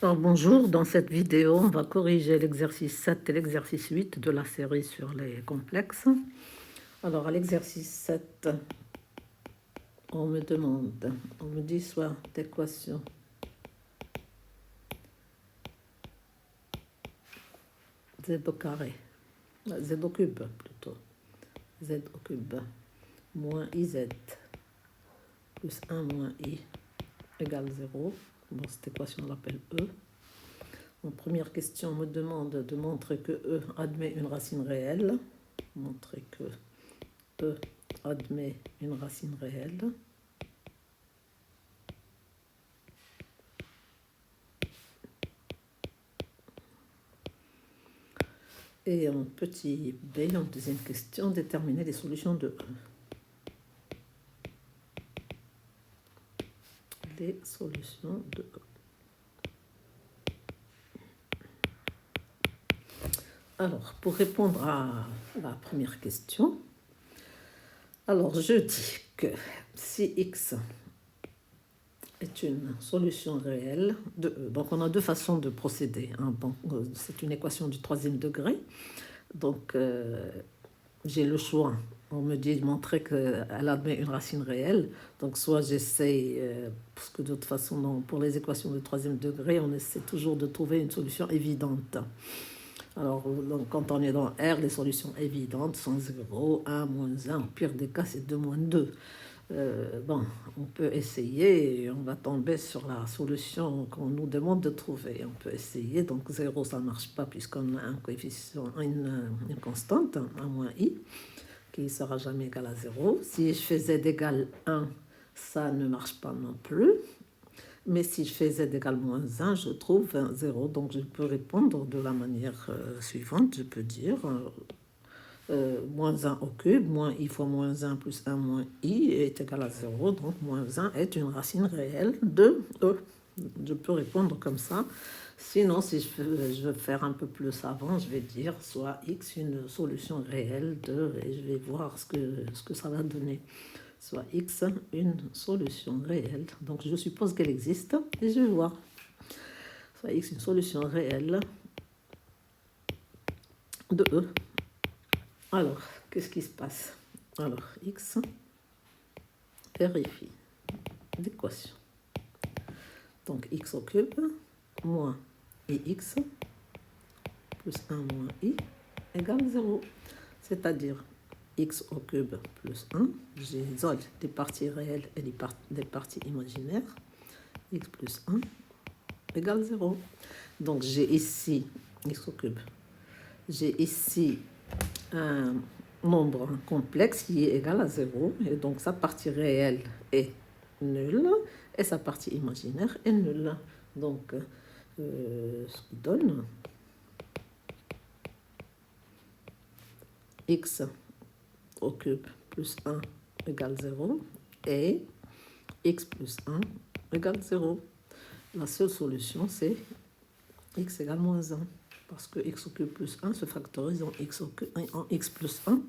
Alors, bonjour, dans cette vidéo, on va corriger l'exercice 7 et l'exercice 8 de la série sur les complexes. Alors, à l'exercice 7, on me dit soit d'équation z au carré, z au cube plutôt, z au cube moins iz plus 1 moins i égale 0. Bon, cette équation, on l'appelle E. En première question, on me demande de montrer que E admet une racine réelle. Montrer que E admet une racine réelle. Et en petit b, en deuxième question, déterminer les solutions de E. Les solutions de E. Alors, pour répondre à la première question, alors je dis que si x est une solution réelle de E, donc on a deux façons de procéder. Hein. Bon, c'est une équation du troisième degré, donc j'ai le choix. On me dit de montrer qu'elle admet une racine réelle. Donc, soit j'essaye, parce que de toute façon, pour les équations de troisième degré, on essaie toujours de trouver une solution évidente. Alors, donc, quand on est dans R, les solutions évidentes sont 0, 1, moins 1. Au pire des cas, c'est 2 moins 2. Bon, on peut essayer et on va tomber sur la solution qu'on nous demande de trouver. On peut essayer, donc 0, ça ne marche pas puisqu'on a un coefficient, une constante, 1 moins i, qui ne sera jamais égal à 0. Si je fais z égale 1, ça ne marche pas non plus. Mais si je fais z égale moins 1, je trouve 0. Donc je peux répondre de la manière suivante. Je peux dire moins 1 au cube, moins i fois moins 1 plus 1 moins i est égal à 0. Donc moins 1 est une racine réelle de E. Je peux répondre comme ça. Sinon, si je veux faire un peu plus avant, je vais dire soit x une solution réelle de, et je vais voir ce que ça va donner. Soit x une solution réelle. Donc je suppose qu'elle existe et je vais voir. Soit x une solution réelle de E. Alors, qu'est-ce qui se passe? Alors, x vérifie l'équation. Donc x au cube moins ix plus 1 moins i égale 0. C'est-à-dire x au cube plus 1, j'isole des parties réelles et des parties imaginaires, x plus 1 égale 0. Donc j'ai ici x au cube, j'ai ici un nombre complexe qui est égal à 0, et donc sa partie réelle est nulle, et sa partie imaginaire est nulle. Donc, ce qui donne x au cube plus 1 égale 0 et x plus 1 égale 0. La seule solution, c'est x égale moins 1. Parce que x au cube plus 1 se factorise en x plus 1.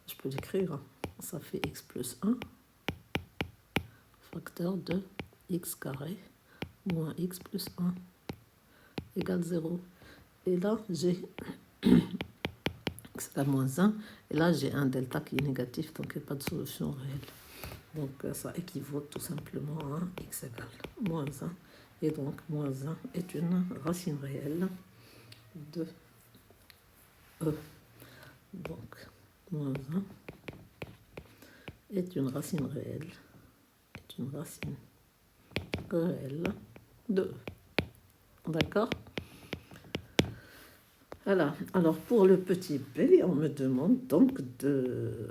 Je peux l'écrire. Ça fait x plus 1 facteur de x carré moins x plus 1 égale 0. Et là, j'ai x égale moins 1. Et là, j'ai un delta qui est négatif, donc il n'y a pas de solution réelle. Donc, ça équivaut tout simplement à x égale moins 1. Et donc, moins 1 est une racine réelle de E. Donc, moins 1 est une racine réelle. Est une racine réelle de E. D'accord? Voilà. Alors, pour le petit b, on me demande donc de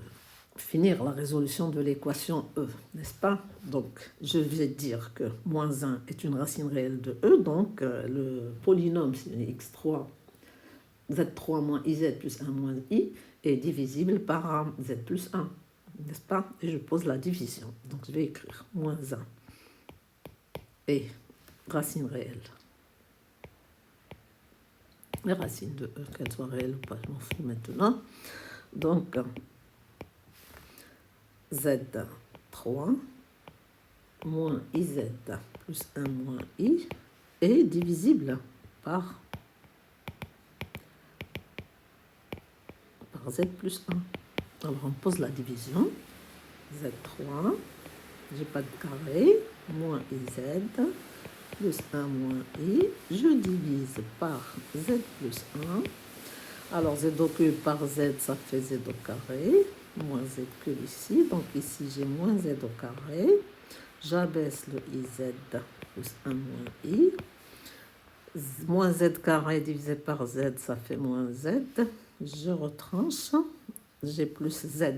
finir la résolution de l'équation E, n'est-ce pas? Donc, je vais dire que moins 1 est une racine réelle de E, donc le polynôme, c'est x3, z3 moins iz plus 1 moins i, est divisible par z plus 1, n'est-ce pas? Et je pose la division. Donc, je vais écrire moins 1 et racine réelle. Les racines de E, qu'elles soient réelles ou pas, je m'en fous maintenant. Donc, z3 moins iz plus 1 moins i est divisible par z plus 1. Alors, on pose la division. Z3, j'ai pas de carré, moins IZ, plus 1 moins I. Je divise par Z plus 1. Alors, Z au cube par Z, ça fait Z au carré, moins Z cube ici. Donc, ici, j'ai moins Z au carré. J'abaisse le IZ plus 1 moins I. Moins Z carré divisé par Z, ça fait moins Z. Je retranche. J'ai plus Z.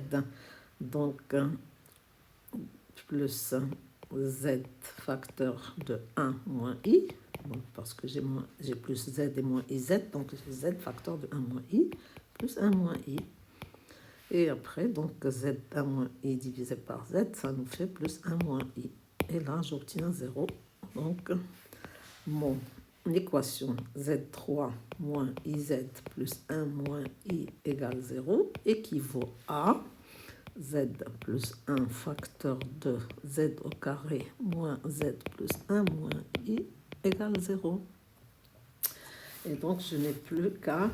Donc, plus Z facteur de 1 moins I. Donc, parce que j'ai plus Z et moins IZ. Donc, j'ai Z facteur de 1 moins I plus 1 moins I. Et après, donc, Z1 moins I divisé par Z, ça nous fait plus 1 moins I. Et là, j'obtiens 0. Donc, mon équation Z3 moins IZ plus 1 moins I égale 0 équivaut à Z plus 1 facteur de Z au carré moins Z plus 1 moins I égale 0. Et donc, je n'ai plus qu'à,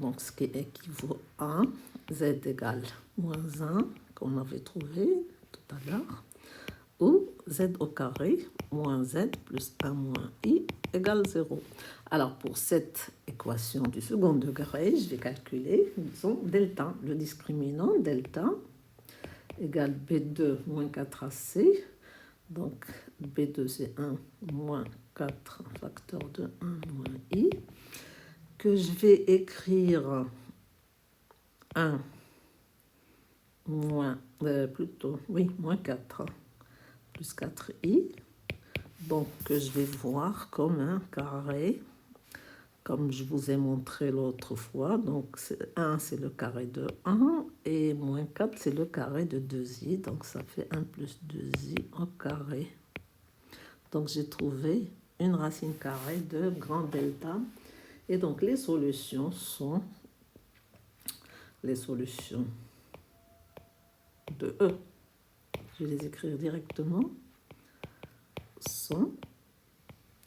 donc ce qui équivaut à Z égale moins 1 qu'on avait trouvé tout à l'heure, ou Z au carré moins Z plus 1 moins I égale 0. Alors, pour cette équation du second degré, je vais calculer, disons, delta. Le discriminant, delta, égale B2 moins 4AC. Donc, B2, c'est 1 moins 4 facteur de 1 moins I. Que je vais écrire 1 moins, moins 4 plus 4i, donc que je vais voir comme un carré, comme je vous ai montré l'autre fois. Donc 1 c'est le carré de 1 et moins 4 c'est le carré de 2i, donc ça fait 1 plus 2i au carré. Donc j'ai trouvé une racine carrée de grand delta. Et donc les solutions sont les solutions de E. Je vais les écrire directement. Sont,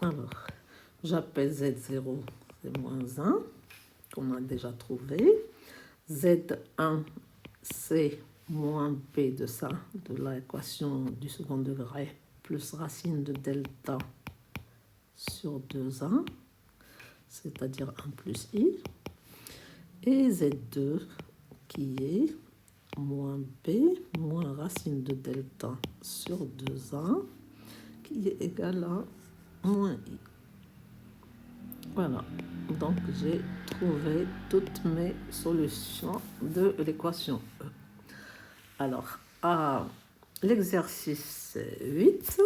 alors, j'appelle Z0, c'est moins 1, qu'on a déjà trouvé. Z1, c'est moins B de ça, de l'équation du second degré, plus racine de delta sur 2A, c'est-à-dire 1 plus I. Et Z2, qui est moins B, moins racine de delta sur 2A, qui est égal à moins I. Voilà, donc j'ai trouvé toutes mes solutions de l'équation E. Alors, à l'exercice 8,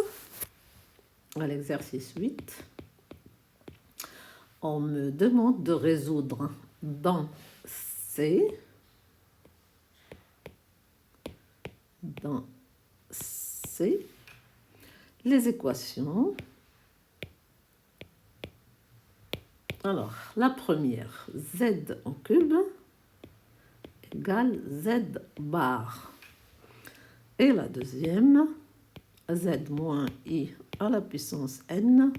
on me demande de résoudre dans C les équations. Alors, la première, Z au cube égale Z bar. Et la deuxième, Z moins I à la puissance N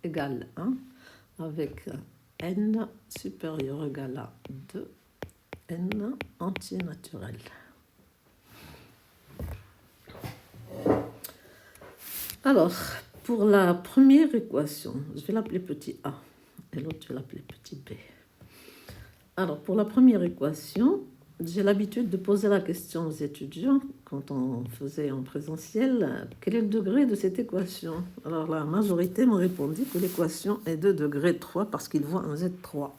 égale 1 avec N supérieur ou égal à 2, N entier naturel. Alors, pour la première équation, je vais l'appeler petit a et l'autre, je vais l'appeler petit b. Alors, pour la première équation, j'ai l'habitude de poser la question aux étudiants, quand on faisait en présentiel, quel est le degré de cette équation? Alors, la majorité m'ont répondu que l'équation est de degré 3 parce qu'ils voient un Z3.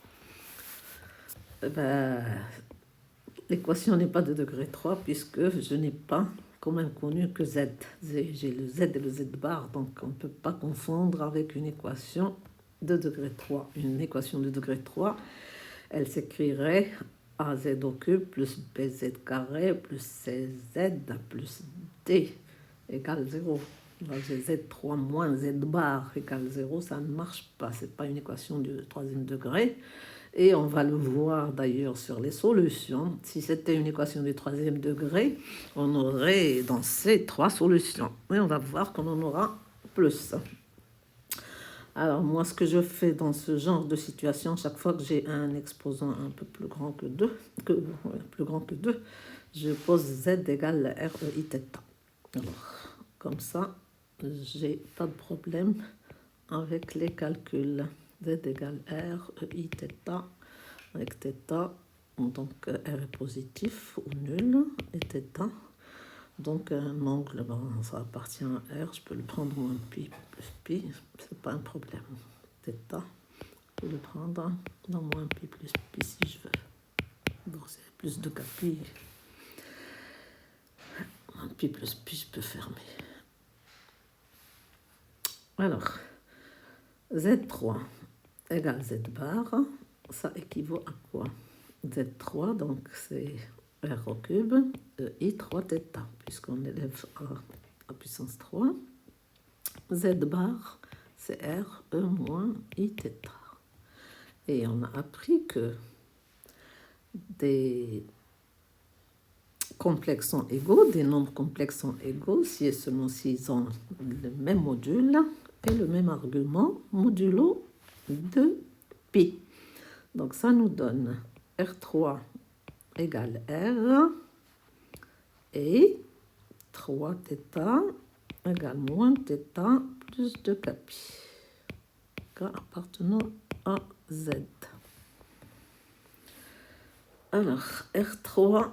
L'équation n'est pas de degré 3 puisque je n'ai pas comme inconnu que Z. J'ai le Z et le Z bar, donc on ne peut pas confondre avec une équation de degré 3. Une équation de degré 3, elle s'écrirait AZ au cube plus BZ carré plus CZ plus D égale 0. Là, j'ai Z3 moins Z bar égale 0, ça ne marche pas. Ce n'est pas une équation du troisième degré. Et on va le voir d'ailleurs sur les solutions. Si c'était une équation du troisième degré, on aurait dans ces 3 solutions. Et on va voir qu'on en aura plus. Alors, moi, ce que je fais dans ce genre de situation, chaque fois que j'ai un exposant un peu plus grand que 2, plus grand que 2, je pose z égale REI θ. Alors, comme ça, j'ai pas de problème avec les calculs. Z égale REI θ, avec θ, donc R est positif ou nul, et θ. Donc un angle, bon, ça appartient à R, je peux le prendre moins pi plus pi, c'est pas un problème. θ, je peux le prendre dans moins pi plus pi si je veux. Donc c'est plus de k pi. Moins pi plus pi, je peux fermer. Alors, Z3 égale Z bar, ça équivaut à quoi? Z3, donc c'est R au cube, I 3θ, puisqu'on élève à puissance 3. Z bar, c'est R, E moins Iθ. Et on a appris que des complexes sont égaux, des nombres complexes sont égaux, si et seulement s'ils ont le même module et le même argument, modulo de pi. Donc ça nous donne R3 égale R et 3θ égale moins θ plus 2k pi, k appartenant à Z. Alors, R3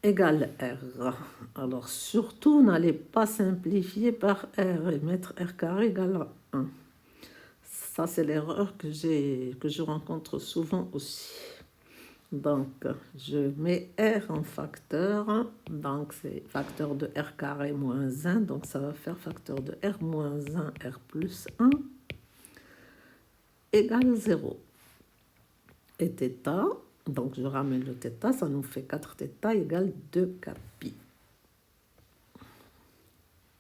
égale R. Alors, surtout, n'allez pas simplifier par R et mettre R carré égale à 1. Ça, c'est l'erreur que je rencontre souvent aussi. Donc, je mets R en facteur. Donc, c'est facteur de R carré moins 1. Donc, ça va faire facteur de R moins 1, R plus 1 égale 0. Et θ, donc je ramène le θ, ça nous fait 4θ égale 2k pi.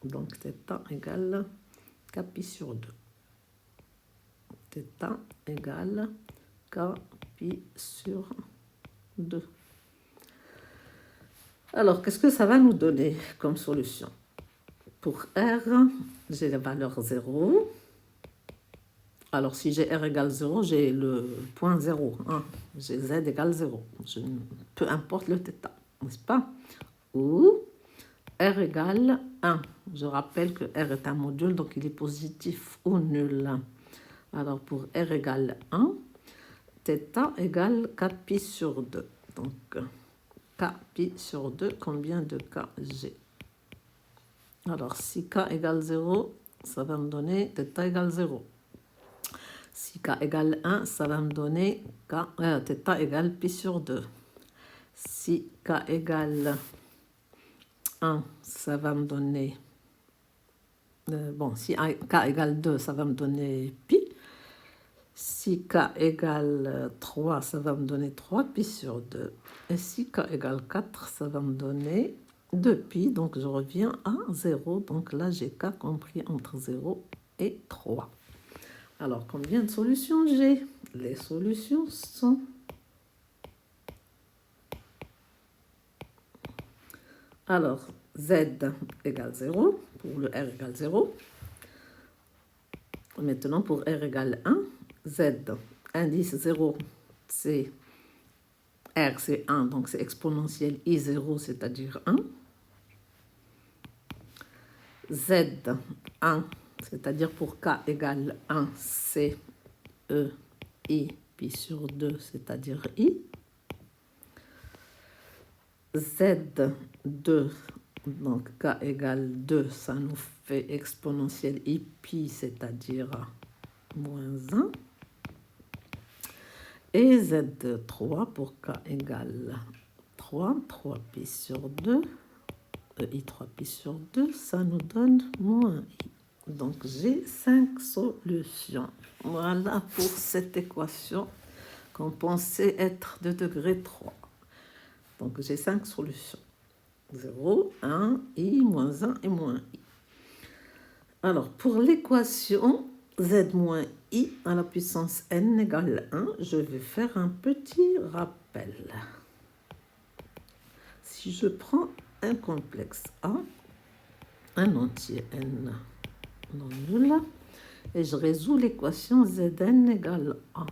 Donc θ égale k pi sur 2. θ égale k pi sur 2. Alors, qu'est-ce que ça va nous donner comme solution? Pour R, j'ai la valeur 0. Alors, si j'ai R égale 0, j'ai le point 0. Hein. J'ai Z égale 0. Peu importe le θ, n'est-ce pas? Ou R égale 1. Je rappelle que R est un module, donc il est positif ou nul. Alors, pour R égale 1, θ égale k pi sur 2. Donc, k pi sur 2, combien de k j'ai? Alors, si k égale 0, ça va me donner θ égale 0. Si k égale 1, ça va me donner θ égale pi sur 2. Si k égale 1, ça va me donner... si k égale 2, ça va me donner pi. Si k égale 3, ça va me donner 3 pi sur 2. Et si k égale 4, ça va me donner 2 pi. Donc, je reviens à 0. Donc là, j'ai k compris entre 0 et 3. Alors, combien de solutions j'ai? Les solutions sont... Alors, Z égale 0, pour le R égale 0. Maintenant, pour R égale 1, Z, indice 0, c'est R, c'est 1, donc c'est exponentielle I0, c'est-à-dire 1. Z, 1, c'est-à-dire pour K égale 1, c'est E, I, pi sur 2, c'est-à-dire I. Z2, donc K égale 2, ça nous fait exponentielle I pi, c'est-à-dire moins 1. Et Z3 pour K égale 3, 3 pi sur 2, I 3 pi sur 2, ça nous donne moins I. Donc j'ai 5 solutions. Voilà pour cette équation qu'on pensait être de degré 3. Donc j'ai 5 solutions. 0, 1, I, moins 1 et moins I. Alors pour l'équation Z moins I à la puissance n égale 1, je vais faire un petit rappel. Si je prends un complexe A, un entier n non nul, et je résous l'équation Zn égale 1.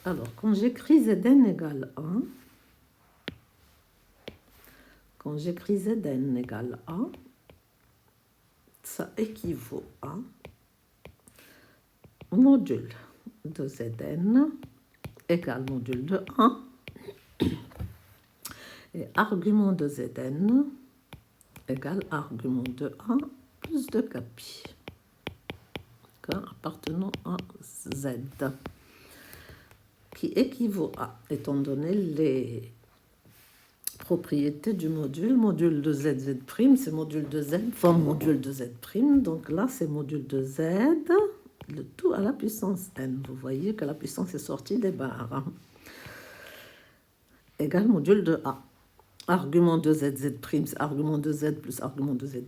Alors, quand j'écris Zn égale 1, ça équivaut à module de Zn égale module de 1 et argument de Zn égale argument de 1 plus de capi appartenant à Z, qui équivaut à, étant donné les propriétés du module de Z, Z', c'est module de Z fois module de Z', donc là c'est module de Z, le tout à la puissance n. Vous voyez que la puissance est sortie des barres. Égale module de A. Argument de Z, Z', c'est argument de Z plus argument de Z',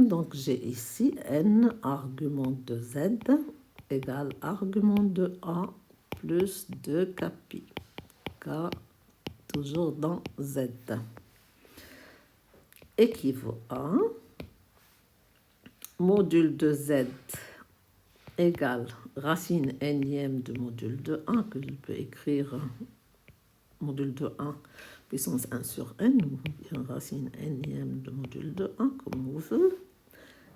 donc j'ai ici n argument de Z égale argument de A plus 2 capi, K toujours dans Z, équivaut à module de Z égale racine énième de module de 1, que je peux écrire module de 1 puissance 1 sur n, ou bien racine énième de module de 1, comme on veut,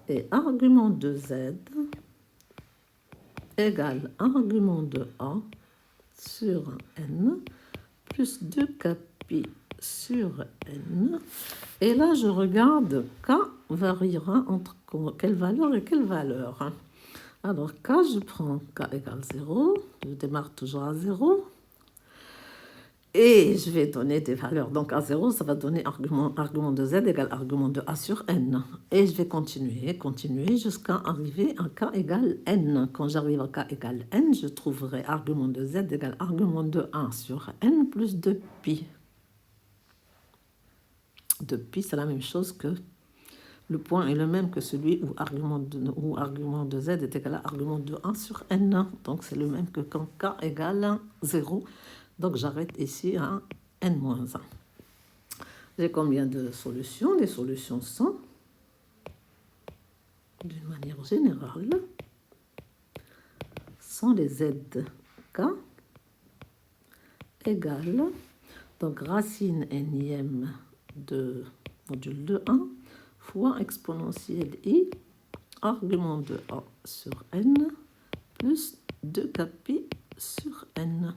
et argument de Z égale argument de A sur n plus 2 capi sur n. Et là, je regarde K variera entre quelle valeur et quelle valeur. Alors, K, je prends K égale 0. Je démarre toujours à 0. Et je vais donner des valeurs. Donc, à 0, ça va donner argument de Z égale argument de A sur n. Et je vais continuer jusqu'à arriver à K égale n. Quand j'arrive à K égale n, je trouverai argument de Z égale argument de 1 sur n plus 2 pi. 2 pi, c'est la même chose que le point est le même que celui où argument de Z est égal à argument de 1 sur n. Donc, c'est le même que quand K égale 0. Donc, j'arrête ici à n-1. J'ai combien de solutions? Les solutions sont, d'une manière générale, sont les zk égale, donc racine énième de module de 1 fois exponentielle i, argument de A sur n, plus 2 capi sur n.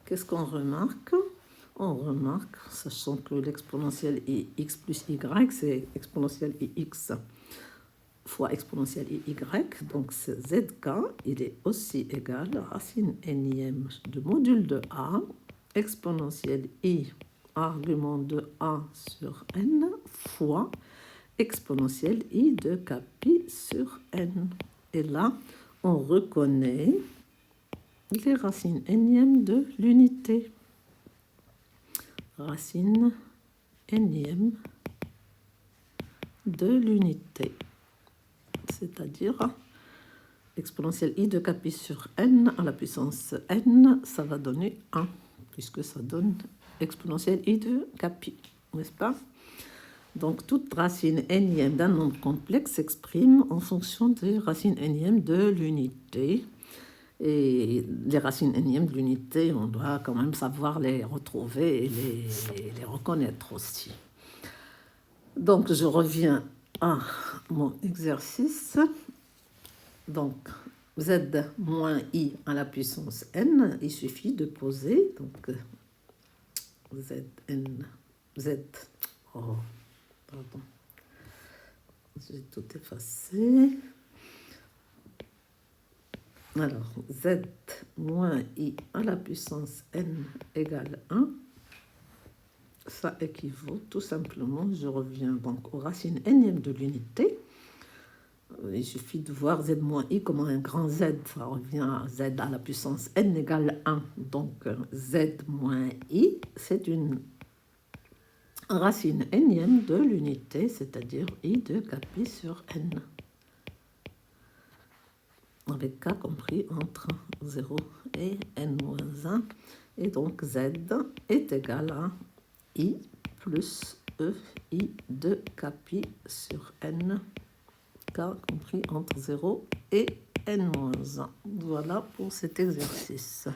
Qu'est-ce qu'on remarque? On remarque, sachant que l'exponentielle ix plus y, c'est exponentielle ix fois exponentielle iy, donc c'est zk, il est aussi égal à racine énième de module de A, exponentielle i, argument de A sur n, fois exponentielle i de capi sur n. Et là, on reconnaît les racines énièmes de l'unité. Racine énième de l'unité. C'est-à-dire exponentielle i de capi sur n à la puissance n, ça va donner 1, puisque ça donne exponentielle i de capi, n'est-ce pas? Donc, toute racine énième d'un nombre complexe s'exprime en fonction des racines énièmes de l'unité. Et les racines énièmes de l'unité, on doit quand même savoir les retrouver et les reconnaître aussi. Donc, je reviens à mon exercice. Donc, z moins i à la puissance n, il suffit de poser, donc pardon, j'ai tout effacé. Alors, z moins i à la puissance n égale 1, ça équivaut tout simplement, je reviens donc aux racines énièmes de l'unité. Il suffit de voir z moins i comme un grand Z, ça revient à z à la puissance n égale 1. Donc, z moins i, c'est une racine énième de l'unité, c'est-à-dire i de capi sur n, avec k compris entre 0 et n-1. Et donc, z est égal à i plus e i de capi sur n k compris entre 0 et n-1. Voilà pour cet exercice.